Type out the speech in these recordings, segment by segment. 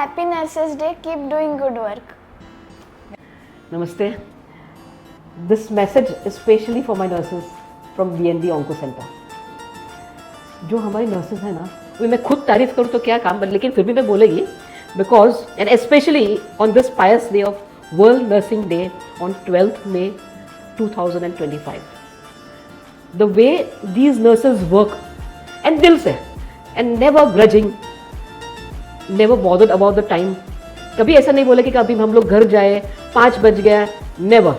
Happy Nurses Day. Keep doing good work. Namaste. This message is specially for my nurses from BND Onco Center. जो हमारी nurses हैं ना, वो मैं खुद तारीफ करूँ तो क्या काम, लेकिन फिर भी मैं बोलेगी because and specially on this pious day of world nursing day on 12th May 2025. The way these nurses work and दिल से and never grudging, never bothered about the time. कभी ऐसा नहीं बोले कि कभी हम लोग घर जाए 5 बज गया, never.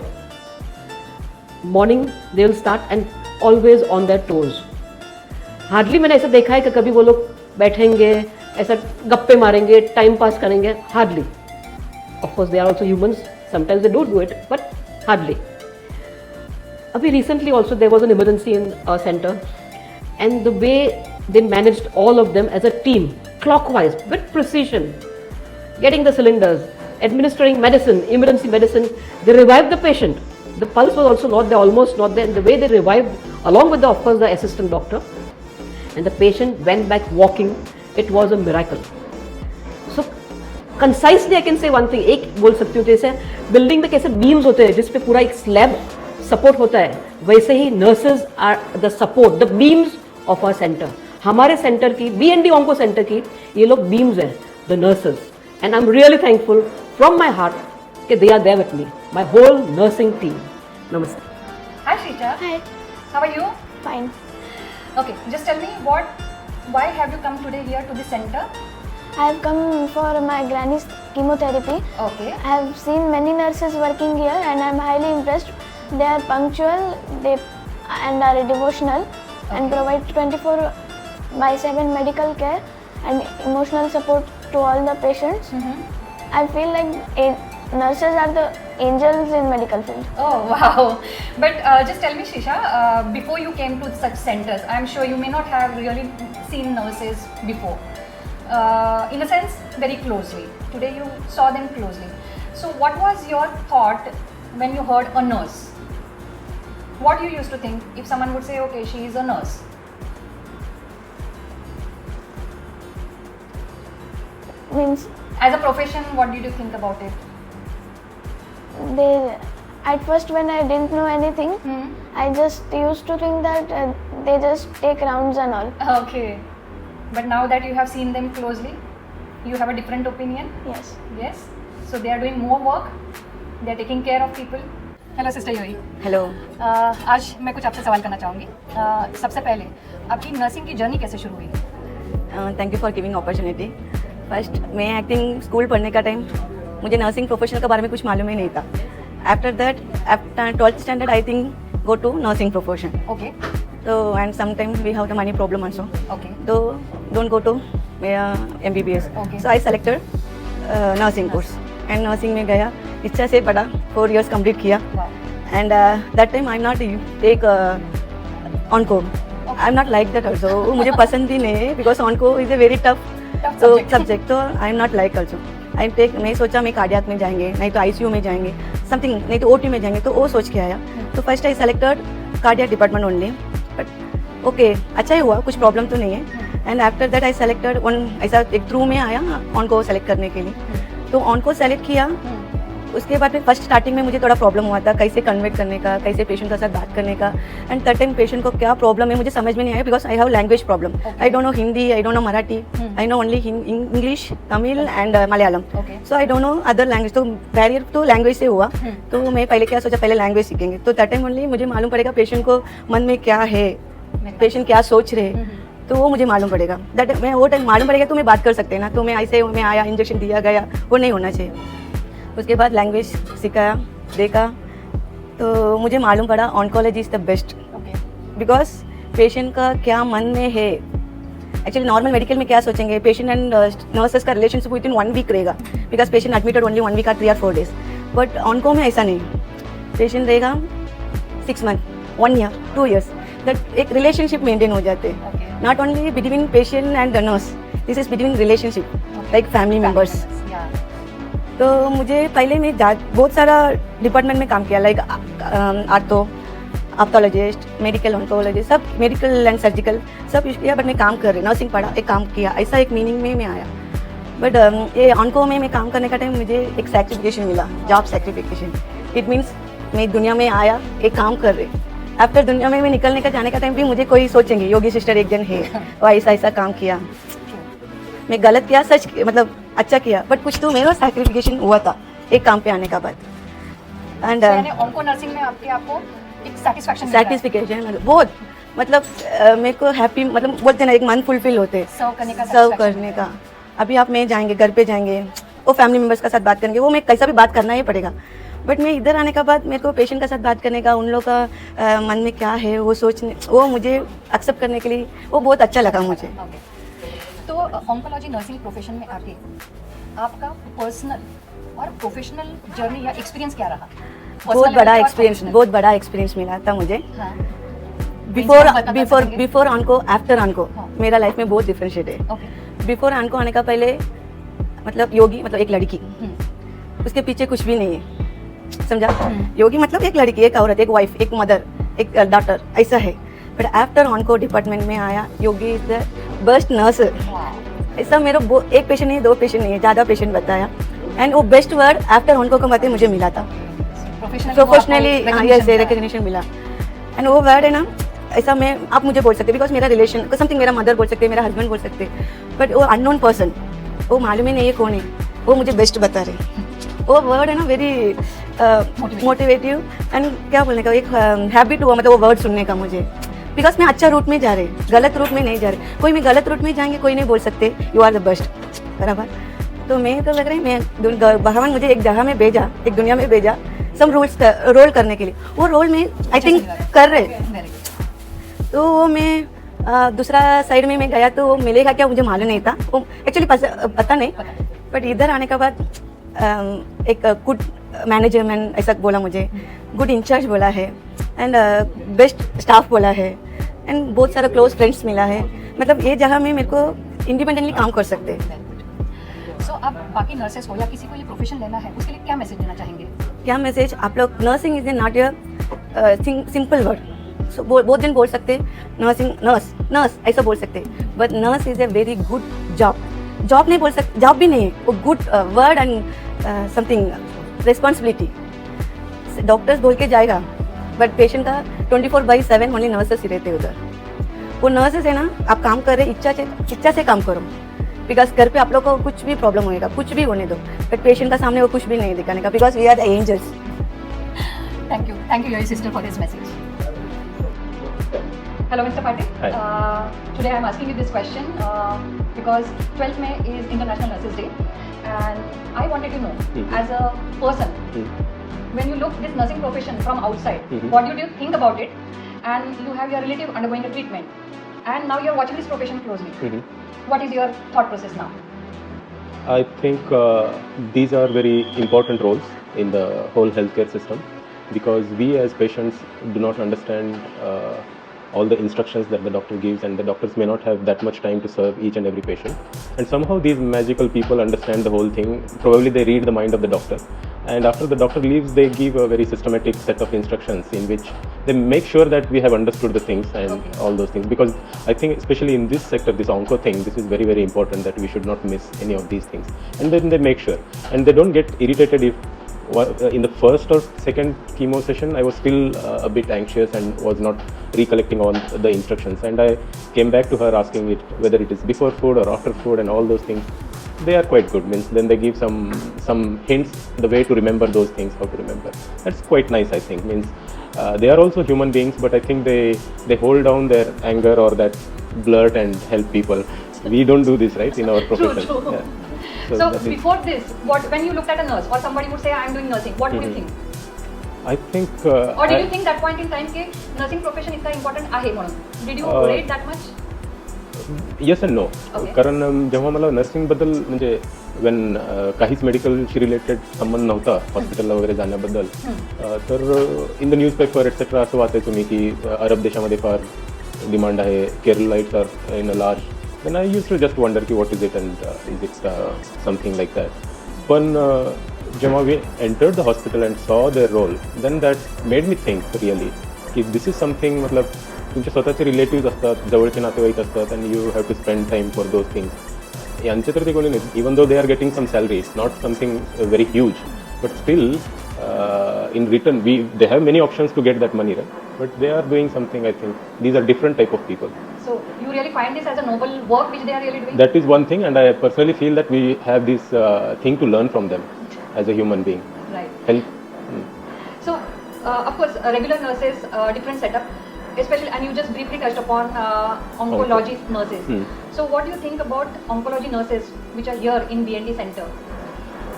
Morning they will start and always on their toes. Hardly मैंने ऐसा देखा है कि कभी वो लोग बैठेंगे ऐसा गप्पे मारेंगे टाइम पास करेंगे, hardly. Of course they are also humans, sometimes they don't do it but hardly. अभी recently also there was an emergency in a centre and the way they managed all of them as a team clockwise with precision, getting the cylinders, administering medicine, emergency medicine. They revived the patient. The pulse was also not there, almost not there. And the way they revived, along with the, of course, the assistant doctor, and the patient went back walking. It was a miracle. So concisely I can say one thing. एक बोल सकती हूँ जैसे building में कैसे beams होते हैं जिस पे पूरा एक स्लैब सपोर्ट होता है, वैसे ही nurses are the support, the beams of our centre. हमारे सेंटर की BND ऑन्को सेंटर की ये लोग बीम्स हैं, the nurses. And I am really thankful from my heart कि they are there with me, my whole nursing team. नमस्ते. Hi Shrija. Hi. How are you? Fine. Okay, just tell me why have you come today here to the center? I have come for my granny's chemotherapy. Okay. I have seen many nurses working here and I am highly impressed. They are punctual, and are devotional and provide 24/7 medical care and emotional support to all the patients. I feel like nurses are the angels in medical field. Oh wow. But just tell me Shisha, before you came to such centers, I'm sure you may not have really seen nurses before. In a sense, very closely. Today you saw them closely. So what was your thought when you heard a nurse? What you used to think if someone would say, okay, she is a nurse? Means As a profession, what did you think about it? at first when I didn't know anything, I just used to think that they just take rounds and all. Okay. But now that you have seen them closely, you have a different opinion? Yes. Yes. So they are doing more work. They are taking care of people. Hello sister योई. Hello. आज मैं कुछ आपसे सवाल करना चाहूँगी. सबसे पहले आपकी नर्सिंग की जर्नी कैसे शुरू हुई? Thank you for giving opportunity. First मैं एक्टिंग स्कूल पढ़ने का टाइम मुझे नर्सिंग प्रोफेशन के बारे में कुछ मालूम ही नहीं था. After that after 12th standard I think go to nursing profession. Okay. तो and sometimes we have the money problem also. Okay. तो don't go to MBBS. Okay. So I selected nursing course and nursing में गया, इच्छा से पढ़ा, 4 years complete किया. And that time I'm not take onco. I'm not like that also. वो मुझे पसंद भी नहीं है because onco is a very tough subject. तो I'm not like also. I take मैं सोचा मैं कार्डियक में जाएंगे, नहीं तो ICU में जाएंगे, something नहीं तो OT में जाएंगे, तो वो सोच के आया. तो first I selected cardiac department only. But okay, अच्छा ही हुआ, कुछ प्रॉब्लम तो नहीं है. And after that I selected one, ऐसा एक थ्रू में आया ऑनको सेलेक्ट करने के लिए. तो ऑनको सेलेक्ट किया. उसके बाद में फर्स्ट स्टार्टिंग में मुझे थोड़ा प्रॉब्लम हुआ था कैसे कन्वर्ट करने का, कैसे पेशेंट के साथ बात करने का. एंड दैट टाइम पेशेंट को क्या प्रॉब्लम है मुझे समझ में नहीं आया because I have language problem. I don't know Hindi, I don't know Marathi, I know only English, Tamil and Malayalam. So I don't know other language. तो बैरियर तो लैंग्वेज से हुआ. तो मैं पहले क्या सोचा, पहले लैंग्वेज सीखेंगे. तो दैट टाइम ओनली मुझे मालूम पड़ेगा पेशेंट को मन में क्या है, पेशेंट क्या सोच रहे, तो वो मुझे मालूम पड़ेगा. दैट मैं वो टाइम मालूम पड़ेगा तो मैं बात कर सकते हैं ना. तो मैं ऐसे मैं आया, इंजेक्शन दिया गया, वो नहीं होना चाहिए. उसके बाद लैंग्वेज सिखाया, देखा, तो मुझे मालूम पड़ा oncology is the best. Because patient का क्या मन में है. एक्चुअली नॉर्मल मेडिकल में क्या सोचेंगे, पेशेंट एंड नर्सेस का रिलेशनशिप विद इन 1 week रहेगा because patient admitted only 1 week or 3 or 4 days. But onco में ऐसा नहीं. पेशेंट रहेगा 6 months, 1 year, 2 years. दैट एक रिलेशनशिप मेंटेन हो जाते हैं. Not only between patient and the nurse, this is between relationship like family members. तो मुझे पहले मैं बहुत सारा डिपार्टमेंट में काम किया लाइक आर्थो, ऑप्थोलॉजिस्ट, मेडिकल ऑन्कोलॉजिस्ट, सब मेडिकल एंड सर्जिकल सब किया. बट मैं काम कर रही, नर्सिंग पढ़ा, एक काम किया, ऐसा एक मीनिंग में मैं आया. बट ये ऑनको में मैं काम करने का टाइम मुझे एक सर्टिफिकेशन मिला, जॉब सर्टिफिकेशन. इट मीन्स मैं दुनिया में आया, एक काम कर रही. आफ्टर दुनिया में मैं निकलने का जाने का टाइम भी मुझे कोई सोचेंगे योगी सिस्टर एक जन है वो ऐसा ऐसा काम किया. मैं गलत किया, सच मतलब अच्छा किया, बट कुछ तो मेरा सैक्रिफिकेशन हुआ था एक काम पे आने का बाद. एंड यानी ऑन्को नर्सिंग में आपको एक सेटिस्फैक्शन सैटिस्फिकेशन बहुत मतलब मेरे को हैप्पी मतलब बोलते ना एक मन फुलफिल होते सर्व करने का सर्व करने का. अभी आप मैं जाएंगे घर पे जाएंगे वो फैमिली मेम्बर्स के साथ बात करेंगे, वो मैं कैसा भी बात करना ही पड़ेगा. बट मैं इधर आने का बाद मेरे को पेशेंट के साथ बात करने का, उन लोग का मन में क्या है वो सोचने, वो मुझे एक्सेप्ट करने के लिए वो बहुत अच्छा लगा मुझे. ओके. तो ऑन्कोलॉजी नर्सिंग प्रोफेशन में आके आपका पर्सनल और प्रोफेशनल जर्नी या एक्सपीरियंस क्या रहा? बहुत बड़ा एक्सपीरियंस मिला था मुझे. हाँ. बिफोर ऑनको आफ्टर ऑनको हाँ. मेरा लाइफ में बहुत डिफरेंशिएट है. ओके. बिफोर ऑनको आने का पहले मतलब योगी मतलब एक लड़की, उसके पीछे कुछ भी नहीं है, समझा. योगी मतलब एक लड़की, एक औरत, एक वाइफ, एक मदर, एक डॉटर, ऐसा है. बट आफ्टर ऑनको डिपार्टमेंट में आया, योगी इज द बेस्ट नर्स. ऐसा मेरा एक पेशेंट नहीं, दो पेशेंट नहीं है, ज़्यादा पेशेंट बताया. एंड वो बेस्ट वर्ड आफ्टर ऑनको का बातें मुझे मिला था प्रोफेशनली. यस, रिकग्निशन मिला. एंड वो वर्ड है ना, ऐसा मैं आप मुझे बोल सकते बिकॉज मेरा रिलेशन समथिंग, मेरा मदर बोल सकते, मेरा हस्बैंड बोल सकते, बट वो अननोन पर्सन, वो मालूम ही नहीं है कौन है, वो मुझे बेस्ट बता रहे. वो वर्ड है ना वेरी मोटिवेटिव. एंड क्या बोलने का एक हैबिट हुआ मतलब वो वर्ड सुनने का मुझे, बिकॉज मैं अच्छा रूट में जा रहे, गलत रूट में नहीं जा रहे. कोई मैं गलत रूट में जाएंगे कोई नहीं बोल सकते यू आर द बेस्ट, बराबर. तो मैं तो लग रही मैं भगवान मुझे एक जगह में भेजा, एक दुनिया में भेजा सम रूल्स रोल करने के लिए. वो रोल में आई थिंक कर रहे. तो वो मैं दूसरा साइड में मैं गया तो वो मिलेगा क्या मुझे मालूम नहीं था, वो एक्चुअली पता नहीं. बट इधर आने के बाद एक गुड मैनेजमेंट ऐसा बोला मुझे, गुड इंचार्ज बोला है, एंड बेस्ट स्टाफ बोला है, एंड बहुत सारा क्लोज फ्रेंड्स मिला है. मतलब ये जगह में मेरे को इंडिपेंडेंटली काम कर सकते हैं. सो आप बाकी नर्सेस को या किसी को ये प्रोफेशन लेना है उसके लिए क्या मैसेज देना चाहेंगे? क्या मैसेज आप लोग, nursing is not a simple word. So बहुत दिन बोल सकते नर्सिंग, नर्स ऐसा बोल सकते, but nurse is a very good job. Job नहीं बोल सकते, जॉब भी नहीं है वो, good word and something responsibility. Doctors बोल के जाएगा बट पेशेंट का 24/7 ओनली नर्सेस ही रहते उधर. वो नर्सेस है ना, आप काम कर रहे इच्छा से काम करो, बिकॉज घर पे आप लोग को कुछ भी प्रॉब्लम होएगा, कुछ भी होने दो, बट पेशेंट का सामने वो कुछ भी नहीं दिखाने का, because we are the angels. Thank you, your sister, for this message. Hello, Mr. Patil. Hi. Today I'm asking you this question because 12th May is International Nurses Day, and I wanted to know, as a person, when you look this nursing profession from outside, what do you think about it? And you have your relative undergoing a treatment, and now you're watching this profession closely. What is your thought process now? I think these are very important roles in the whole healthcare system, because we as patients do not understand all the instructions that the doctor gives, and the doctors may not have that much time to serve each and every patient. And somehow these magical people understand the whole thing. Probably they read the mind of the doctor, and after the doctor leaves, they give a very systematic set of instructions in which they make sure that we have understood the things and all those things. Because I think especially in this sector, this onco thing, this is very, very important that we should not miss any of these things. And then they make sure, and they don't get irritated if in the first or second chemo session I was still a bit anxious and was not recollecting on the instructions, and I came back to her asking it whether it is before food or after food and all those things. They are quite good, means then they give some hints the way to remember those things, how to remember. That's quite nice, I think. Means they are also human beings, but I think they hold down their anger or that blurt and help people. We don't do this, right, in our profession. True. Yeah. So that is- before this, when you looked at a nurse or somebody would say I am doing nursing, what would you think? I think Or did you think that point in time कि nursing profession इतना important आहे म्हणून? Did you rate that much? Yes and no. Okay. कारण जेव्हा मला नर्सिंगबद्दल म्हणजे when काहीच मेडिकलशी related संबंध नव्हता हॉस्पिटलला वगैरे जाण्याबद्दल, तर इन द न्यूजपेपर एक्सेट्रा असं वाचायचो मी की अरब देशामध्ये फार डिमांड आहे, Keralites are in a large. Then I use to just wonder की what is it and is it something like that. पण जेव्हा we entered the hospital and saw their role, then that made me think really की this is something. मतलब तुमचे स्वतःचे relatives असतात, जवळचे नातेवाईक असतात, and you have to spend time for those things. यांचे तर ते कोणी नाही. Even though they are getting some salary, it's not something very huge, but still in return they have many options to get that money, right? But they are doing something. I think these are different type of people. So you really find this as a noble work which they are really doing? That is one thing, and I personally feel that we have this thing to learn from them as a human being. Right. Help. So, of course, regular nurses, different setup, especially, and you just briefly touched upon oncology nurses. So, what do you think about oncology nurses which are here in BND center?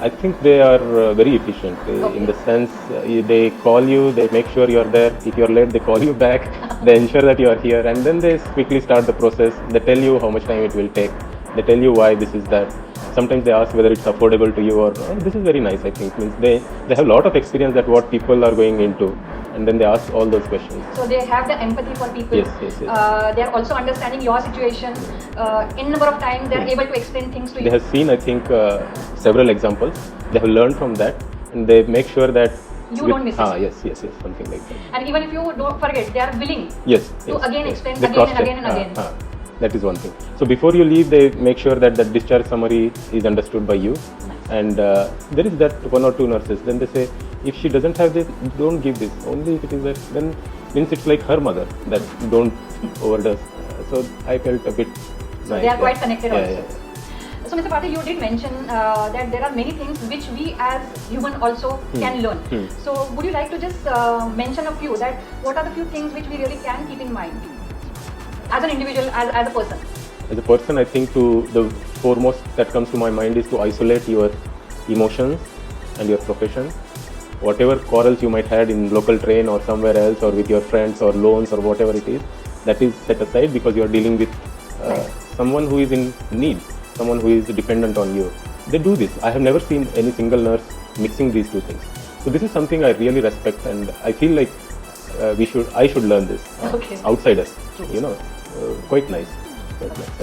I think they are very efficient in the sense they call you, they make sure you are there. If you are late, they call you back. They ensure that you are here, and then they quickly start the process. They tell you how much time it will take. They tell you why this is that. Sometimes they ask whether it's affordable to you or not. This is very nice. I think means they have a lot of experience that what people are going into, and then they ask all those questions. So they have the empathy for people. Yes. They are also understanding your situation. In number of time, they are able to explain things to They you. have seen, I think, several examples. They have learned from that, and they make sure that You don't miss it. Yes, something like that. And even if you don't forget, they are willing Yes. to again explain They again and cross-check. again and again. That is one thing. So before you leave, they make sure that the discharge summary is understood by you. And there is that one or two nurses. Then they say, if she doesn't have this, don't give this. Only if it is that, then means it's like her mother that don't overdose. So I felt a bit nice. So they are quite connected also. Yeah. So Mr. Patil, you did mention that there are many things which we as human also can learn. So would you like to just mention a few, that what are the few things which we really can keep in mind as an individual, as a person? As a person, I think the foremost that comes to my mind is to isolate your emotions and your profession. Whatever quarrels you might had in local train or somewhere else or with your friends or loans or whatever it is, that is set aside because you are dealing with someone who is in need, someone who is dependent on you. They do this. I have never seen any single nurse mixing these two things. So this is something I really respect, and I feel like I should learn this Okay. outsiders. Quite nice.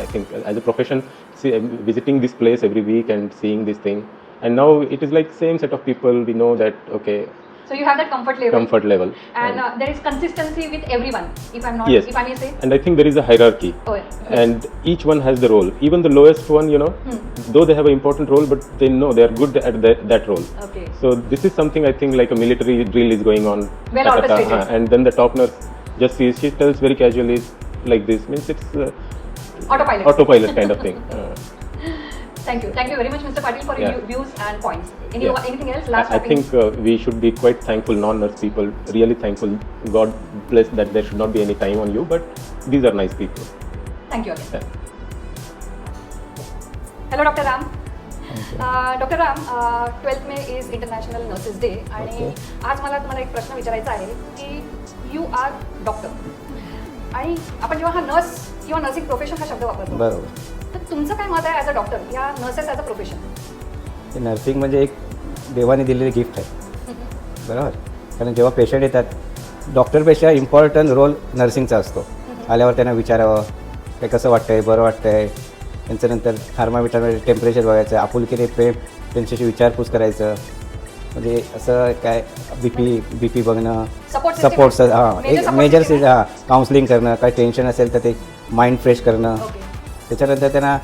I think as a profession, I'm visiting this place every week and seeing this thing, and now it is like same set of people. We know that So you have that comfort level. and And there is consistency with everyone, if I'm not, Yes. if I may say. and I think there is a hierarchy. Oh, yes. And each one has the role. Even the lowest one, though they have an important role, but they know they are good at that role. Okay. So this is something I think like a military drill is going on. Well orchestrated. And then the top nurse just sees, she tells very casually like this, means it's Autopilot. kind of thing. Thank you very much, Mr. Patil, for your Yeah. views and points. Yeah. Anything else? Last I topic? think we should be quite thankful, non-nurse people, really thankful. God bless that there should not be any time on you, but these are nice people. Thank you again. Yeah. Hello, Dr. Ram. Dr. Ram, 12th May is International Nurses Day, आणि आज मला तुम्हाला एक प्रश्न विचारायचा आहे की you are doctor आणि आपण जेव्हा हा नर्स किंवा नर्सिंग प्रोफेशन हा शब्द वापरतो, बरोबर. तर तुमचं काय मत आहे ॲज अ डॉक्टर या नर्सेस ॲज अ प्रोफेशन? हे नर्सिंग म्हणजे एक देवाने दिलेली गिफ्ट आहे, बरोबर. कारण जेव्हा पेशंट येतात, डॉक्टरपेक्षा इम्पॉर्टंट रोल नर्सिंगचा असतो. आल्यावर त्यांना विचारावं काय कसं वाटतंय, बरं वाटतंय, त्यांच्यानंतर थर्मामीटरमध्ये टेम्परेचर बघायचं, आपुलकीने प्रेम त्यांच्याशी विचारपूस करायचं, म्हणजे असं काय बी पी बघणं, Support system सपोर्ट आहे. हां Major एक support मेजर system आहे. काउन्सिलिंग करणं, काय टेन्शन असेल तर ते माइंड फ्रेश करणं. ओके. त्याच्यानंतर त्यांना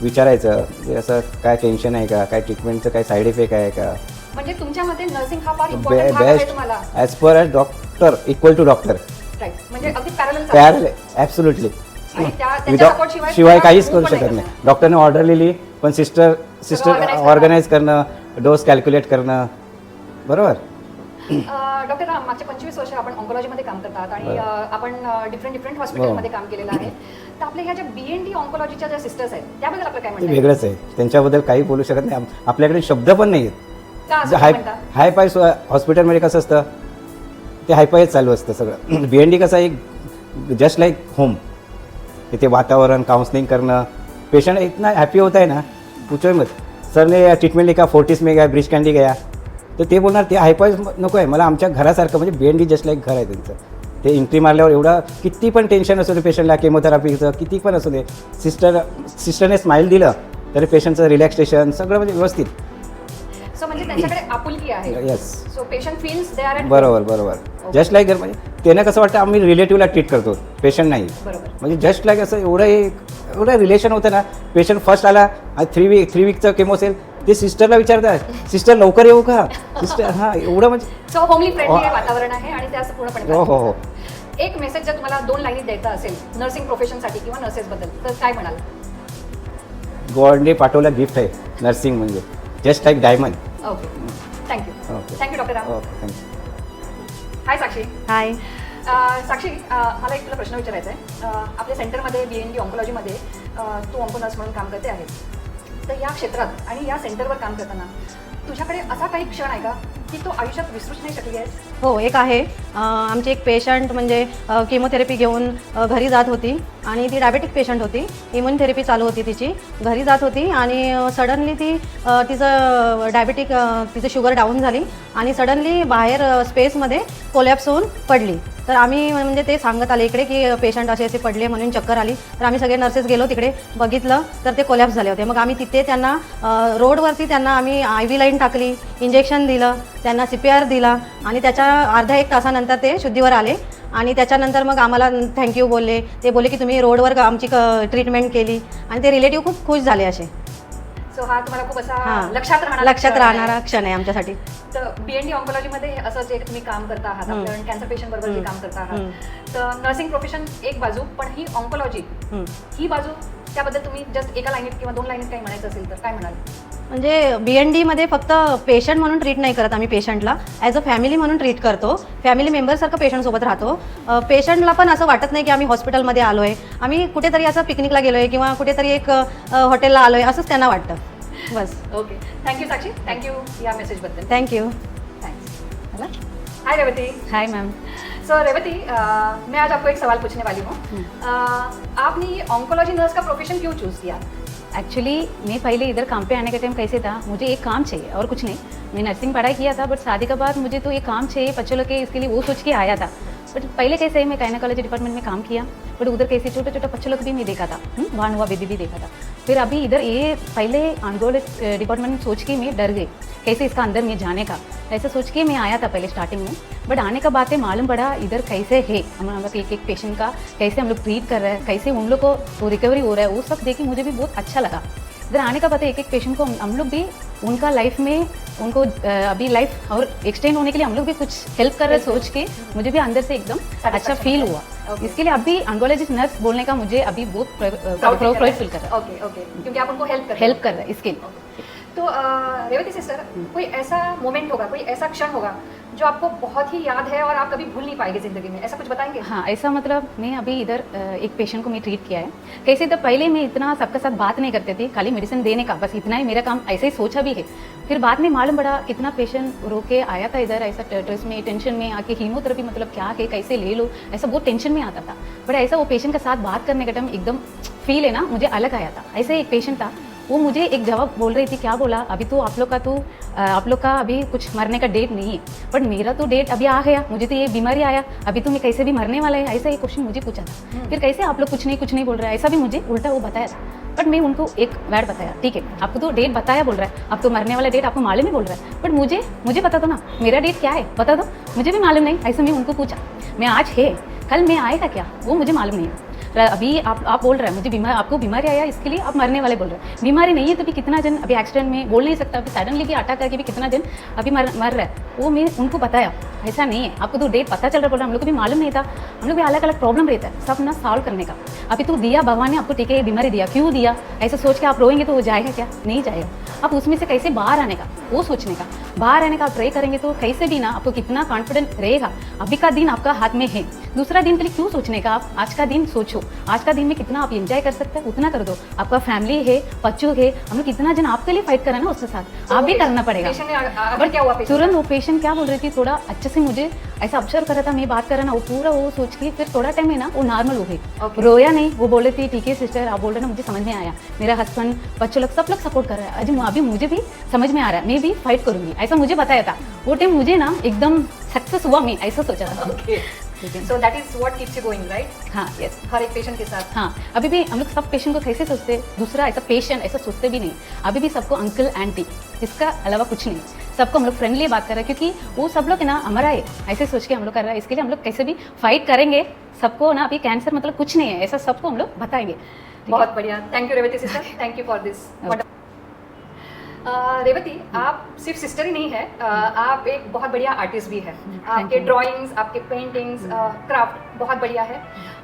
विचारायचं म्हणजे असं काय टेन्शन आहे का, काय ट्रीटमेंटचं काय साईड इफेक्ट आहे का. म्हणजे तुमच्या मते नर्सिंग हा फार इम्पॉर्टंट भाग आहे बेस्ट तुम्हाला? As per as doctor equal to doctor, right, म्हणजे अगदी पॅरलल पॅरल ॲब्सोल्युटली. आणि त्यांच्या support शिवाय काहीच move करू पण शकत नाही नाही. डॉक्टरने ऑर्डर लिहिली पण सिस्टर organize ऑर्गनाईज करणं, डोस कॅल्क्युलेट करणं, बरोबर. डॉक्टर राम, मागचे 25 वर्ष आपण ऑन्कोलॉजीमध्ये काम करतात आणि आपण डिफरंट हॉस्पिटलमध्ये काम केलेलं आहे. तर आपल्या ह्या ज्या BND ऑन्कोलॉजीच्या ज्या सिस्टर्स आहेत त्याबद्दल आपलं काय ते म्हणणं आहे? वेगळंच आहे, त्यांच्याबद्दल काही बोलू शकत नाही. आपल्याकडे शब्द पण नाही आहेत. का असं म्हणता? हायफाय हॉस्पिटलमध्ये कसं असतं, ते हायफायच चालू असतं सगळं. BND कसं एक जस्ट लाईक होम. तिथे वातावरण, काउन्सलिंग करणं, पेशंट इतना हॅपी होता है ना, पूछो मत. सर ने ट्रीटमेंट लिखा, फोर्टिस में गया, ब्रिज कँडी गया, तर ते बोलणार ते हायफाय नको आहे मला, आमच्या घरासारखं. म्हणजे BND जस्ट लाईक घर आहे त्यांचं. ते एंट्री मारल्यावर एवढं किती पण टेन्शन असू दे पेशंटला, केमोथेरापीचं किती पण असू दे, सिस्टरने स्माईल दिलं तरी पेशंटचं रिलॅक्सेशन सगळं म्हणजे व्यवस्थित. सो म्हणजे त्यांच्याकडे आपुलकी आहे. Yes so patient feels they are at बरोबर बरोबर जस्ट लाईक म्हणजे त्यांना कसं वाटतं आम्ही रिलेटिव्हला ट्रीट करतो पेशंट नाही बरोबर. म्हणजे जस्ट लाईक असं एवढं रिलेशन होतं ना पेशंट फर्स्ट आला 3 वीकचं केमो असेल ते सिस्टरला विचारतात सिस्टर लवकर येऊ का सिस्टर हां एवढं म्हणजे सो होमली फ्रेंडली वातावरण आहे आणि ते असं पूर्णपणे हो हो हो एक मेसेज जर तुम्हाला 2 लाईनीत द्यायचा असेल नर्सिंग प्रोफेशनसाठी किंवा नर्सेसबद्दल तर काय म्हणाल? गॉडने पाठवलं गिफ्ट आहे नर्सिंग म्हणजे just like diamond. Okay thank you okay thank you doctor Ram. Okay thank you. Hi Sakshi. Hi. Sakshi मला एक तुला प्रश्न विचारायचा आहे. आपल्या सेंटरमध्ये BND ऑन्कोलॉजीमध्ये तू ऑन्को नर्स म्हणून काम करते आहे. तर या क्षेत्रात आणि या सेंटरवर काम करताना तुझ्याकडे असा काही क्षण आहे का की तो आयुष्यात विसरूच नाही शकली आहेस? हो एक आहे. आमची एक पेशंट म्हणजे केमोथेरपी घेऊन घरी जात होती आणि ती डायबेटिक पेशंट होती. इम्युनथेरपी चालू होती तिची. घरी जात होती आणि सडनली ती तिचं डायबेटिक तिचं शुगर डाऊन झाली आणि सडनली बाहेर स्पेसमध्ये कोलॅप्स होऊन पडली. तर आम्ही म्हणजे ते सांगत आले इकडे की पेशंट असे असे पडले म्हणून चक्कर आली. तर आम्ही सगळे नर्सेस गेलो तिकडे बघितलं तर ते कोलॅप्स झाले होते. मग आम्ही तिथे त्यांना रोडवरती त्यांना आम्ही IV लाईन टाकली, इंजेक्शन दिलं, त्यांना CPR दिला आणि त्याच्या अर्धा 1 तासानंतर ते शुद्धीवर आले. आणि त्याच्यानंतर मग आम्हाला थँक्यू बोलले. ते बोलले की तुम्ही रोडवर आमची ट्रीटमेंट केली आणि ते रिलेटिव्ह खूप खुश झाले असे. सो हा तुम्हाला खूप असा हां. लक्षात राहणारा क्षण आहे आमच्यासाठी. तर BND ऑन्कोलॉजीमध्ये असं जे तुम्ही काम करता आहात आपल्या कॅन्सर पेशंट बरोबर जे काम करता आहात तर नर्सिंग प्रोफेशन एक बाजू पण ही ऑन्कोलॉजी ही बाजू त्याबद्दल तुम्ही जस्ट एका लाईनीत किंवा 2 लाईनीत काही म्हणायचं असेल तर काय म्हणाल? म्हणजे BNDमध्ये फक्त पेशंट म्हणून ट्रीट नाही करत आम्ही पेशंटला ॲज अ फॅमिली म्हणून ट्रीट करतो. फॅमिली मेंबरसारखं पेशंटसोबत राहतो. पेशंटला पण असं वाटत नाही की आम्ही हॉस्पिटलमध्ये आलो आहे, आम्ही कुठेतरी असं पिकनिकला गेलो आहे किंवा कुठेतरी एक हॉटेलला आलो आहे असंच त्यांना वाटतं. बस. Okay thank you Sakshi. थँक्यू या मेसेजबद्दल. Thank you. Thanks. Hi Revati. Hi ma'am. So Revati मैं आज आपको एक सवाल पूछने वाली हूँ. आपने ऑन्कोलॉजी नर्स का प्रोफेशन क्यों चूज़ किया? एक्चुअली मैं पहले इधर काम पे आने के टाइम कैसे था, मुझे एक काम चाहिए और कुछ नहीं. मैं नर्सिंग पढ़ाई किया था बट शादी के बाद मुझे तो एक काम चाहिए बच्चों के, इसके लिए वो सोच के आया था. बट पहले कैसे मैं गायनेकोलॉजी डिपार्टमेंट में काम किया बट उधर कैसे छोटा छोटा बच्चों लोग भी मैं देखा था, वहाँ हुआ बेबी भी देखा था. फिर अभी इधर ये पहले ऑन्कोलॉजी डिपार्टमेंट में सोच के मैं डर गई कैसे इसका अंदर में जाने का, ऐसा सोच के मैं आया था पहले स्टार्टिंग में. बट आने का बातें मालूम पड़ा इधर कैसे है हम लोग एक पेशेंट का कैसे हम लोग ट्रीट कर रहे हैं, कैसे उन लोग को रिकवरी हो रहा है, वो सब देख के मुझे भी बहुत अच्छा लगा. इधर आने का बातें एक पेशेंट को हम लोग भी उनका लाइफ में उनको अभी लाइफ और एक्सटेंड होने के लिए हम लोग भी कुछ हेल्प कर रहे हैं सोच के मुझे भी अंदर से एकदम अच्छा फील हुआ. इसके लिए अभी ऑन्कोलॉजिस्ट नर्स बोलने का मुझे अभी बहुत प्राउड फील कर रहा है. ओके ओके क्योंकि आप उनको हेल्प कर रहा है इसके लिए. तो रेवती सिस्टर कोई ऐसा मोमेंट होगा, कोई ऐसा क्षण होगा जो आपको बहुत ही याद है और आप कभी भूल नहीं पाएंगे ज़िंदगी में, ऐसा कुछ बताएंगे? हाँ ऐसा मतलब मैं अभी इधर एक पेशेंट को मैं ट्रीट किया है. कैसे तो पहले मैं इतना सबके साथ बात नहीं करती थी, खाली मेडिसिन देने का बस इतना ही मेरा काम, ऐसे ही सोचा भी है. फिर बाद में मालूम पड़ा कितना पेशेंट रो के आया था इधर ऐसा स्ट्रेस में टेंशन में आके कीमोथेरेपी मतलब क्या है कैसे ले लो ऐसा बहुत टेंशन में आता था. बट ऐसा वो पेशेंट के साथ बात करने का टाइम एकदम फील है ना मुझे अलग आया था. ऐसे एक पेशेंट था वो मुझे एक जवाब बोल रही थी, क्या बोला अभी तो आप लोग का अभी कुछ मरने का डेट नहीं है बट मेरा तो डेट अभी आ गया, मुझे तो ये बीमारी आया अभी तो मैं कैसे भी मरने वाला है, ऐसा एक क्वेश्चन मुझे पूछा था. फिर कैसे आप लोग कुछ नहीं बोल रहा है ऐसा भी मुझे उल्टा वो बताया था. बट मैं उनको एक वर्ड बताया, ठीक है आपको तो डेट बताया बोल रहा है, अब तो मरने वाला डेट आपको मालूम ही बोल रहा है बट मुझे पता दो ना मेरा डेट क्या है बता दो, मुझे भी मालूम नहीं. ऐसे मैं उनको पूछा मैं आज है कल मैं आएगा क्या वो मुझे मालूम नहीं है. अभी आप बोल रहे हैं मुझे आपको बीमारी आया इसके लिए आप मरने वाले बोल रहे हैं, बीमारी नहीं है तो भी कितना जन अभी एक्सीडेंट में बोल नहीं सकता, अभी सडनली भी अटैक करके भी कितना जन अभी मर रहा है. वो मैं उनको बताया ऐसा नहीं है आपको तो डेट पता चल रहा बोल रहा, हम लोग को भी मालूम नहीं था, हम लोग भी अलग अलग प्रॉब्लम रहता है सब ना सॉल्व करने का. अभी तो दिया भगवान ने आपको, ठीक है ये बीमारी दिया क्यों दिया ऐसा सोच के आप रोएंगे तो वो जाएगा क्या, नहीं जाएगा. आप उसमें से कैसे बाहर आने का वो सोचने का, बाहर आने का आप ट्राई करेंगे तो कैसे भी ना आपको कितना कॉन्फिडेंट रहेगा. अभी का दिन आपका हाथ में है, दूसरा दिन के लिए क्यों सोचने का, आप आज का दिन सोचो, आज का दिन में कितना आप एंजॉय कर सकते हैं उतना कर दो. आपका फैमिली है बच्चों है, हम लोग कितना जन आपके लिए फाइट करें ना उसके साथ आप भी करना पड़ेगा. बट क्या हुआ तुरंत वो पेशेंट क्या बोल रही थी थोड़ा अच्छे से मुझे ऐसा ऑब्जर्व कर रहा था, मैं बात कर रहा ना वो पूरा वो सोच के फिर थोड़ा टाइम है ना वो नॉर्मल हो गई. रोया नहीं, वो बोल रही थी ठीक है सिस्टर आप बोल रहे ना मुझे समझ में आया, मेरा हस्बैंड बच्चों लोग सब लोग सपोर्ट कर रहा है, अभी मुझे भी समझ में आ रहा है मैं भी फाइट करूंगी ऐसा मुझे बताया था. वो टाइम मुझे ना एकदम सक्सेस हुआ मैं ऐसा सोचा था. So that is what keeps you going, right? हाँ यस। हर एक पेशेंट के साथ। हाँ, अभी भी हम लोग सब पेशेंट को कैसे सोचते, दूसरा ऐसा पेशेंट ऐसा सोचते भी नहीं। अभी भी सबको अंकल आंटी, इसका अलावा कुछ नहीं। सबको हम लोग फ्रेंडली बात कर रहे हैं, क्योंकि वो सब लोग ना हमारा है ऐसे सोच के हम लोग कर रहे हैं। इसके लिए हम लोग कैसे भी फाइट करेंगे। सबको ना अभी कैंसर मतलब कुछ नहीं है, ऐसा सबको हम लोग बताएंगे। बहुत बढ़िया, thank you Revathi sister, thank you for this. Revathi, आप सिर्फ सिस्टर ही नहीं है, आप एक बहुत बढ़िया आर्टिस्ट भी है। आपके ड्राइंग्स, आपके पेंटिंग्स, क्राफ्ट बहुत बढ़िया है।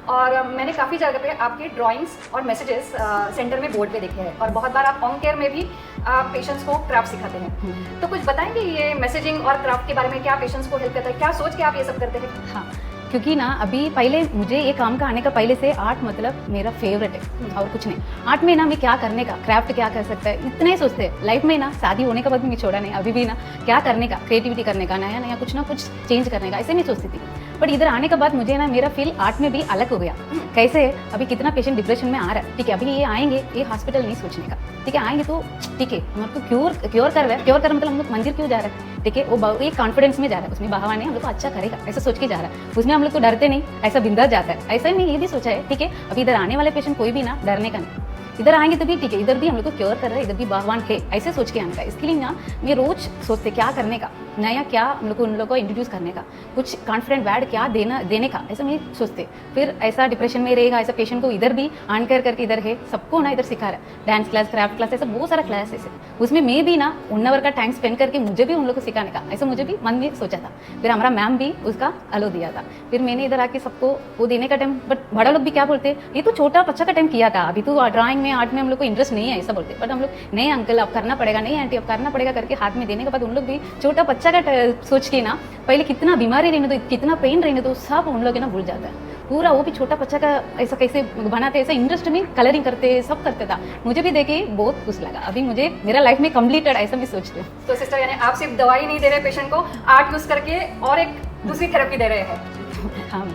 और मैंने काफ़ी जगह पे आपके ड्राइंग्स और मैसेजेस सेंटर में बोर्ड पे देखे हैं, और बहुत बार आप ऑन केयर में भी आप पेशेंट्स को क्राफ्ट सिखाते हैं। तो कुछ बताएंगे ये मैसेजिंग और क्राफ्ट के बारे में, क्या पेशेंट्स को हेल्प करता है, क्या सोच के आप ये सब करते हैं? हाँ, क्योंकि ना अभी पहले मुझे ये काम का आने का पहले से आर्ट मतलब मेरा फेवरेट है और कुछ नहीं। आर्ट में ना मैं क्या करने का, क्राफ्ट क्या कर सकता है, इतना ही सोचते हैं लाइफ में ना। शादी होने के बाद भी मैं छोड़ा नहीं, अभी भी ना क्या करने का, क्रिएटिविटी करने का, नया नया कुछ ना कुछ चेंज करने का, ऐसे नहीं सोचती थी। बट इधर आने के बाद मुझे ना मेरा फील आर्ट में भी अलग हो गया। कैसे, अभी कितना पेशेंट डिप्रेशन में आ रहा है, ठीक है, अभी ये आएंगे, ये हॉस्पिटल नहीं सोचने का, ठीक है, आएंगे तो ठीक है हमारे को क्योर कर रहा है, क्योर कर मतलब हम लोग मंदिर क्यों जा रहे हैं, ठीक है, वो एक कॉन्फिडेंस में जा रहा है, उसमें भगवान ने हम लोग को अच्छा करेगा ऐसा सोच के जा रहा है, उसमें हम लोग को डरते नहीं, ऐसा बिंदास जाता है। ऐसा ही मैं ये भी सोचा है, ठीक है, अभी इधर आने वाले पेशेंट कोई भी ना डरने का नहीं, इधर आएंगे तो भी ठीक है, इधर भी हम लोग को क्योर कर रहे हैं, इधर भी भगवान है, ऐसे सोच के आने का। इसके लिए ना मैं रोज सोचते क्या करने का, नया क्या हम लोग को उन लोगों को इंट्रोड्यूस करने का, कुछ कॉन्फिडेंट वर्ड क्या देने का, ऐसा मैं सोचते। फिर ऐसा डिप्रेशन में रहेगा ऐसा पेशेंट को इधर भी आन केयर करके इधर है, सबको ना इधर सिखा रहा है, डांस क्लास, क्राफ्ट क्लास, ऐसा बहुत सारा क्लास है, उसमें मैं भी ना 1 आवर का टाइम स्पेंड करके मुझे भी उन लोग को सिखाने का, ऐसा मुझे भी मन में सोचा था। फिर हमारा मैम भी उसका अलो दिया था। फिर मैंने इधर आके सबको वो देने का टाइम, बट बड़ा लोग भी क्या बोलते, ये तो छोटा बच्चा का टाइम किया था, अभी तो ड्राइंग में, आर्ट में हम लोग को इंटरेस्ट नहीं है, ऐसा बोलते। बट हम लोग नहीं अंकल अब करना पड़ेगा, नहीं आंटी अब करना पड़ेगा करके हाथ में देने के बाद उन लोग भी छोटा बच्चा का सोच के ना, पहले कितना बीमारी रहने दो, कितना पेन रहने दो, सब उन लोग ना भूल जाता है पूरा। वो भी छोटा बच्चा का ऐसा कैसे बनाते, ऐसा इंटरेस्ट में कलरिंग करते, सब करते था। मुझे भी देखे बहुत खुश लगा, अभी मुझे मेरा लाइफ में कंप्लीटेड ऐसा मैं सोचती हूँ। तो सिस्टर, यानी आप सिर्फ दवाई नहीं दे रहे पेशेंट को, आर्ट यूज करके और एक दूसरी थेरेपी दे रहे हैं। हाँ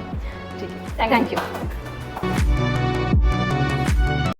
ठीक है, थैंक यू।